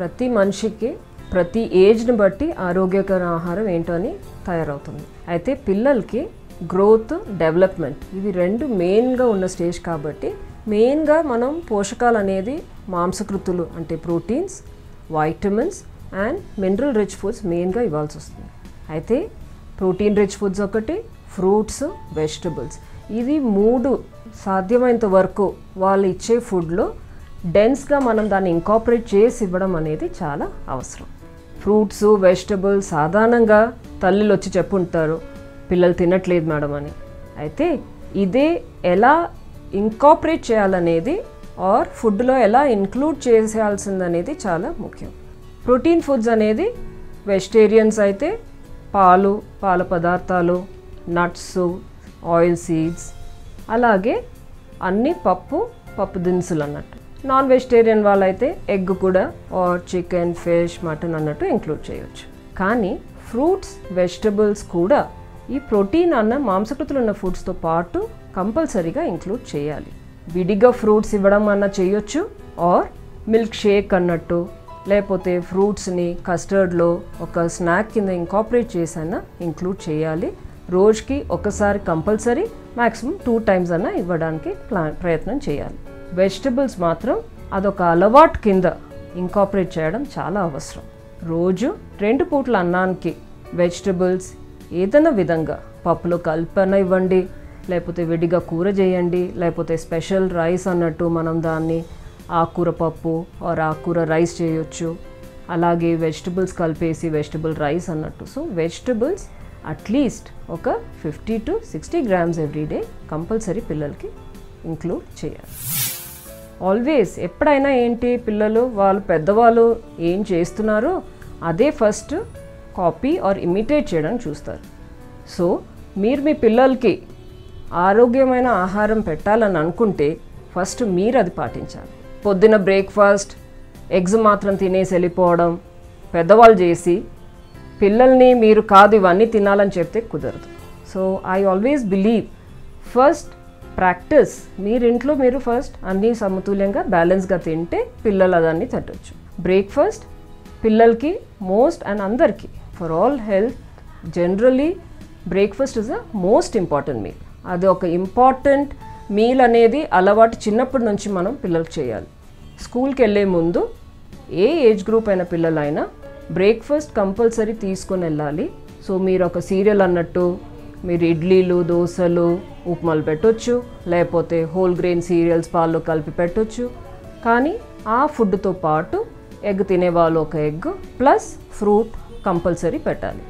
ప్రతి మనిషికి ప్రతి ఏజ్ని బట్టి ఆరోగ్యకర ఆహారం ఏంటో అని తయారవుతుంది. అయితే పిల్లలకి గ్రోత్, డెవలప్మెంట్ ఇవి రెండు మెయిన్గా ఉన్న స్టేజ్ కాబట్టి మెయిన్గా మనం పోషకాలు అనేది మాంసకృతులు అంటే proteins, vitamins and mineral rich foods మెయిన్గా ఇవ్వాల్సి వస్తుంది. అయితే ప్రోటీన్ రిచ్ ఫుడ్స్ ఒకటి, ఫ్రూట్స్, వెజిటబుల్స్ ఇది 3 సాధ్యమైనంత వరకు వాళ్ళు ఇచ్చే ఫుడ్లో డెన్స్గా మనం దాన్ని ఇంకాపరేట్ చేసి ఇవ్వడం అనేది చాలా అవసరం. ఫ్రూట్స్, వెజిటబుల్స్ సాధారణంగా తల్లిలు వచ్చి చెప్పుంటారు పిల్లలు తినట్లేదు మేడం అని. అయితే ఇదే ఎలా ఇంకాపరేట్ చేయాలనేది ఆర్ ఫుడ్లో ఎలా ఇంక్లూడ్ చేయాల్సిందనేది చాలా ముఖ్యం. ప్రోటీన్ ఫుడ్స్ అనేది వెజిటేరియన్స్ అయితే పాలు, పాల పదార్థాలు, నట్స్, ఆయిల్ సీడ్స్, అలాగే అన్ని పప్పు దినుసులు అన్నట్టు. నాన్ వెజిటేరియన్ వాళ్ళైతే ఎగ్ కూడా ఆర్ చికెన్, ఫిష్, మటన్ అన్నట్టు ఇంక్లూడ్ చేయొచ్చు. కానీ ఫ్రూట్స్, వెజిటబుల్స్ కూడా ఈ ప్రోటీన్ అన్న మాంసకృతులు ఉన్న ఫుడ్స్తో పాటు కంపల్సరీగా ఇంక్లూడ్ చేయాలి. విడిగా ఫ్రూట్స్ ఇవ్వడం అన్న చేయొచ్చు ఆర్ మిల్క్ షేక్ అన్నట్టు, లేకపోతే ఫ్రూట్స్ని కస్టర్డ్లో ఒక స్నాక్ కింద ఇంకాపరేట్ చేసైనా ఇంక్లూడ్ చేయాలి. రోజుకి ఒకసారి కంపల్సరీ, మ్యాక్సిమం 2 times అన్నా ఇవ్వడానికి ప్రయత్నం చేయాలి. వెజిటబుల్స్ మాత్రం అదొక అలవాటు కింద ఇంకాపరేట్ చేయడం చాలా అవసరం. రోజు 2 పూట్ల అన్నానికి వెజిటబుల్స్ ఏదైనా విధంగా పప్పులో కలిపన ఇవ్వండి, లేకపోతే విడిగా కూర చేయండి, లేకపోతే స్పెషల్ రైస్ అన్నట్టు మనం దాన్ని ఆకుకూర పప్పు ఆర్ ఆకుకూర రైస్ చేయొచ్చు. అలాగే వెజిటబుల్స్ కలిపేసి వెజిటబుల్ రైస్ అన్నట్టు. సో వెజిటబుల్స్ అట్లీస్ట్ ఒక 50 to 60 grams ఎవ్రీడే కంపల్సరీ పిల్లలకి ఇంక్లూడ్ చేయాలి. ఆల్వేస్ ఎప్పుడైనా ఏంటి పిల్లలు వాళ్ళు పెద్దవాళ్ళు ఏం చేస్తున్నారో అదే ఫస్ట్ కాపీ ఆర్ ఇమిటేట్ చేయడానికి చూస్తారు. సో మీరు మీ పిల్లలకి ఆరోగ్యమైన ఆహారం పెట్టాలని అనుకుంటే ఫస్ట్ మీరు అది పాటించాలి. పొద్దున బ్రేక్ఫాస్ట్ ఎగ్స్ మాత్రం తినేసి వెళ్ళిపోవడం పెద్దవాళ్ళు చేసి పిల్లల్ని మీరు కాదు ఇవన్నీ తినాలని చెప్తే కుదరదు. So I always believe first practice మీరింట్లో మీరు ఫస్ట్ అన్నీ సమతుల్యంగా బ్యాలెన్స్గా తింటే పిల్లలు అదన్నీ తినవచ్చు. బ్రేక్ఫాస్ట్ పిల్లలకి మోస్ట్ అండ్ అందరికీ for all health generally breakfast is a most important meal. అది ఒక ఇంపార్టెంట్ మీల్ అనేది అలవాటు చిన్నప్పటి నుంచి మనం పిల్లలకి చేయాలి. స్కూల్కి వెళ్ళే ముందు ఏ ఏజ్ గ్రూప్ అయిన పిల్లలైనా బ్రేక్ఫాస్ట్ కంపల్సరీ తీసుకొని వెళ్ళాలి. సో మీరు ఒక సీరియల్ అన్నట్టు మీరు ఇడ్లీలు, దోశలు, ఉప్మాలు పెట్టొచ్చు, లేకపోతే హోల్ గ్రెయిన్ సీరియల్స్ పాల్లో కలిపి పెట్టొచ్చు. కానీ ఆ ఫుడ్తో పాటు ఎగ్ తినేవాళ్ళు ఒక ఎగ్ ప్లస్ ఫ్రూట్ కంపల్సరీ పెట్టాలి.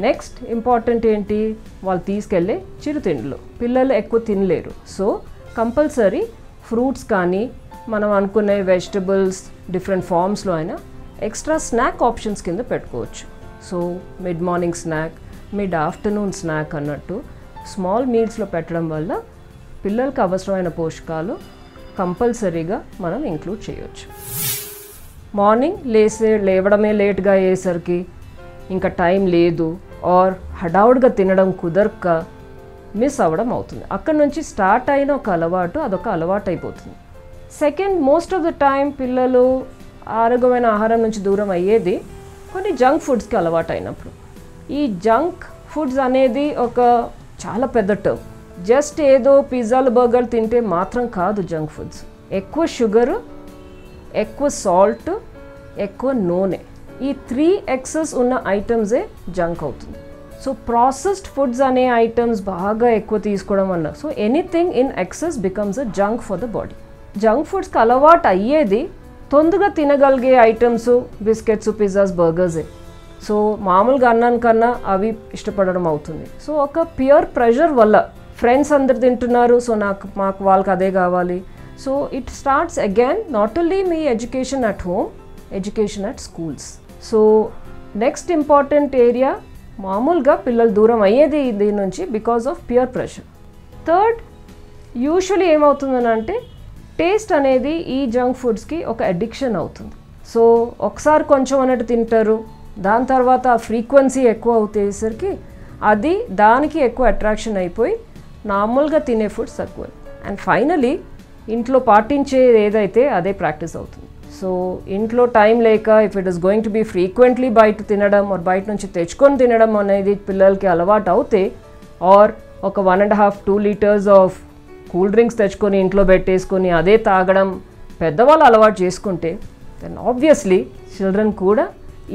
నెక్స్ట్ ఇంపార్టెంట్ ఏంటి, వాళ్ళు తీసుకెళ్ళే చిరుతిండ్లు పిల్లలు ఎక్కువ తినలేరు. సో కంపల్సరీ ఫ్రూట్స్ కానీ మనం అనుకునే వెజిటబుల్స్ డిఫరెంట్ ఫామ్స్లో అయినా ఎక్స్ట్రా స్నాక్ ఆప్షన్స్ కింద పెట్టుకోవచ్చు. So mid morning snack, mid afternoon snack అన్నట్టు స్మాల్ మీల్స్లో పెట్టడం వల్ల పిల్లలకు అవసరమైన పోషకాలు కంపల్సరీగా మనం ఇంక్లూడ్ చేయొచ్చు. మార్నింగ్ లేవడమే లేట్గా అయ్యేసరికి ఇంకా టైం లేదు ఆర్ హడావుడిగా తినడం కుదరక మిస్ అవ్వడం అవుతుంది. అక్కడ నుంచి స్టార్ట్ అయిన ఒక అలవాటు అదొక అలవాటు అయిపోతుంది. Second, most of the time పిల్లలు ఆరోగ్యమైన ఆహారం నుంచి దూరం అయ్యేది కొన్ని జంక్ ఫుడ్స్కి అలవాటు అయినప్పుడు. ఈ జంక్ ఫుడ్స్ అనేది ఒక చాలా పెద్ద టర్మ్. జస్ట్ ఏదో పిజ్జాలు, బర్గర్లు తింటే మాత్రం కాదు జంక్ ఫుడ్స్. ఎక్కువ షుగరు, ఎక్కువ సాల్ట్, ఎక్కువ నూనె, ఈ 3 ఎక్సెస్ ఉన్న ఐటమ్సే జంక్ అవుతుంది. సో ప్రాసెస్డ్ ఫుడ్స్ అనే ఐటమ్స్ బాగా ఎక్కువ తీసుకోవడం వల్ల so anything in excess becomes a junk for the body. Junk ఫుడ్స్కి అలవాటు అయ్యేది తొందరగా తినగలిగే ఐటమ్స్ బిస్కెట్స్, పిజ్జాస్, బర్గర్సే. సో మామూలుగా అన్నానికన్నా అవి ఇష్టపడడం అవుతుంది. సో ఒక పియర్ ప్రెషర్ వల్ల ఫ్రెండ్స్ అందరు తింటున్నారు, సో మాకు వాళ్ళకి అదే కావాలి. So it starts again not only మీ education at home, education at schools. So next important area మామూలుగా పిల్లలు దూరం అయ్యేది దీని నుంచి because of peer pressure. Third, usually ఏమవుతుందని అంటే టేస్ట్ అనేది ఈ జంక్ ఫుడ్స్కి ఒక అడిక్షన్ అవుతుంది. సో ఒకసారి కొంచెం అన్నట్టు తింటారు, దాని తర్వాత ఆ ఫ్రీక్వెన్సీ ఎక్కువ అవుతేసరికి అది దానికి ఎక్కువ అట్రాక్షన్ అయిపోయి నార్మల్గా తినే ఫుడ్స్ తక్కువ. అండ్ ఫైనలీ ఇంట్లో పాటించేది ఏదైతే అదే ప్రాక్టీస్ అవుతుంది. సో ఇంట్లో టైం లేక if it is going to be frequently బయట తినడం ఆర్ బయట నుంచి తెచ్చుకొని తినడం అనేది పిల్లలకి అలవాటు అవుతే, ఆర్ ఒక 1.5-2 లీటర్స్ ఆఫ్ కూల్ డ్రింక్స్ తెచ్చుకొని ఇంట్లో పెట్టేసుకొని అదే తాగడం పెద్దవాళ్ళు అలవాటు చేసుకుంటే, దెన్ ఆబ్వియస్లీ చిల్డ్రన్ కూడా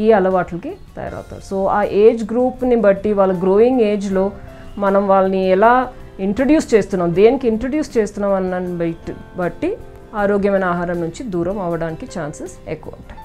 ఈ అలవాట్లకి తయారవుతారు. సో ఆ ఏజ్ గ్రూప్ని బట్టి, వాళ్ళ గ్రోయింగ్ ఏజ్లో మనం వాళ్ళని ఎలా ఇంట్రడ్యూస్ చేస్తున్నాం, దేనికి ఇంట్రడ్యూస్ చేస్తున్నాం అన్న బట్టి ఆరోగ్యమైన ఆహారం నుంచి దూరం అవ్వడానికి ఛాన్సెస్ ఎక్కువ ఉంటాయి.